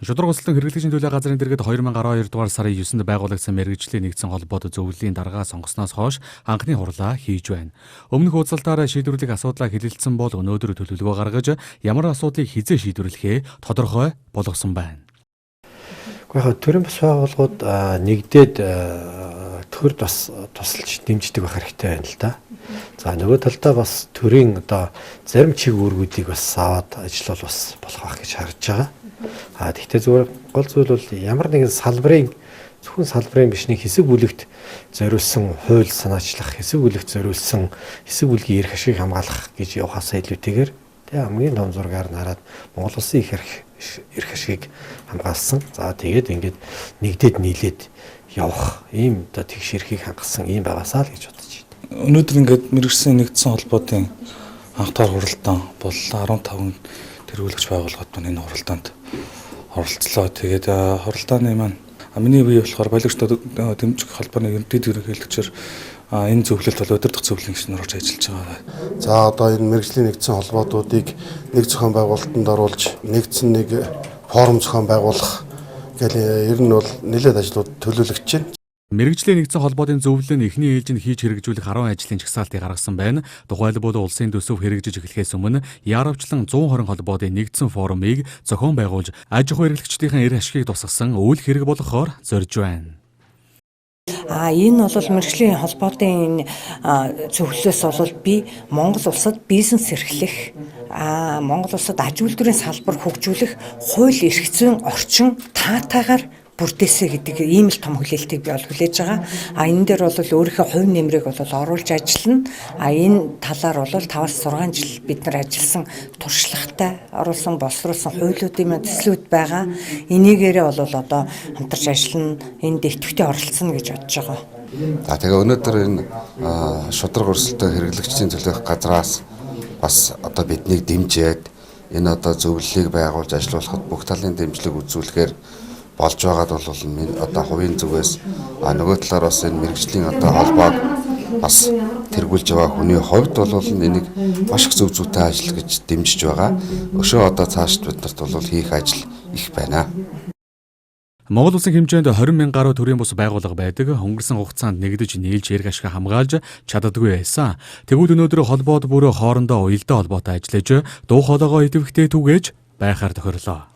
Шудраг улсын хэрэглэгчийн төлөө газрын дэргэд 2012 дугаар сарын 9-нд байгуулагдсан мэргэжлийн нэгдсэн холбоод зөвлөлийн дарга сонгосноос хойш анхны хурлаа хийж байна. Өмнөх уулзалтаар шийдвэрлэх асуудлаа хэлэлцсэн бол өнөөдөр төлөвлөгөө гаргаж ямар асуудлыг хизээ шийдвэрлэхээ тодорхой болгосон байна. Гэхдээ төрийн бас байгууллагууд нэгдээд төрд бас тусалж дэмждэг байх хэрэгтэй байна л да. За нөгөө талдаа бас төрийн одоо зарим чиг үүргүүдийг бас аваад ажиллавал бас болох байх гэж харж байгаа. Тэгтээ зүгээр гол зүйл бол ямар нэгэн салбарын зөвхөн салбарын биш нэг хэсэг бүлэгт зориулсан хууль санаачлах, хэсэг бүлэгт зориулсан хэсэг бүлгийн эрх ашигыг хамгаалах гэж явахаасаа илүүтэйгээр тэгээ хамгийн том зургаар нараад Монгол улсын эрх ашигыг хамгаалсан. За тэгээд ингээд нэгдээд нийлээд явах ийм одоо тэгш эрхийг хангасан ийм байгаасаа л гэж бодож байна. Өнөөдөр ингээд мэргэжлийн нэгдсэн холбоотын анх дахь хуралдаан бол 15 тэргүүлэгч байгууллагууд маань энэ хуралдаанд оролцлоо. Тэгээд хуралдааны маань миний бие болохоор боловсрол дэмжих холбооны ерөнхий ерөнхийлөгчөөр энэ зөвлөлт бол удирдах зөвлөлийн гишүүнээр орж ажиллаж байгаа. За одоо энэ мэргэжлийн нэгдсэн холбоотуудыг нэг зохион байгуулалтанд оруулж нэгдсэн нэг форум зохион байгуулах гэл ер нь бол нэлээд ажлууд төлөвлөгдөж байна. Мэргэжлийн нэгдсэн холбооны зөвлөл нь эхний ээлжинд хийж хэрэгжүүлэх 10 ажлын жагсаалтыг гаргасан байна. Тухайлбал улсын төсөв хэрэгжиж эхлэхээс өмнө яарвчлан 120 холбооны нэгдсэн форумыг зохион байгуулж аж ахуй эрхлэгчдийн эрх ашигыг тусгасан үйл хэрэг болгохоор зорж байна. Энэ бол мэргэжлийн холбоотын зөвлөлөөс бол би Монгол улсад бизнес эрхлэх, Монгол улсад аж үйлдвэрийн салбар хөгжүүлэх хууль эрх зүйн орчин таатайгаар бүрдээсэ гэдэг ийм л том хүлээлтийг би бол хүлээж байгаа. Энэ дээр бол өөрийнхөө хувь нэмрийг бол оруулж ажиллана. Энэ талаар бол 5-6 жил бид нар ажилласан туршлагатай оруулсан боловсруулсан хуулиудын төслүүд байгаа. Энийгээрээ бол одоо хамтарч ажиллана. Энд идэвхтэй оролцсон гэж бодож байгаа. Тэгээ өнөөдөр энэ шудраг өрсөлдөөн хэрэглэгчдийн төлөөх газраас бас одоо биднийг дэмжиж энэ одоо зөвлөлийг байгуулж ажилуулахад бүх талын дэмжлэг үзүүлэхээр болж байгаад бол одоо хувийн зүгээс нөгөө талаар бас энэ мэргэжлийн одоо холбоог бас тэргүүлж байгаа хүний хувьд бол энийг маш их зөв зүйтэй ажил гэж дэмжиж байгаа. Өшөө одоо цаашд биднэрт бол хийх ажил их байна. Монгол улсын хэмжээнд 20,000 гаруй төрийн бус байгууллага байдаг. Өнгөрсөн хугацаанд нэгдэж нийлж эрх ашиг хамгаалж чаддаггүй байсан. Тэгвэл өнөөдөр холбоод бүр хоорондоо уялдаа холбоотой ажиллаж дуу хоолойгоо идэвхтэй түгээж байхаар тохирлоо.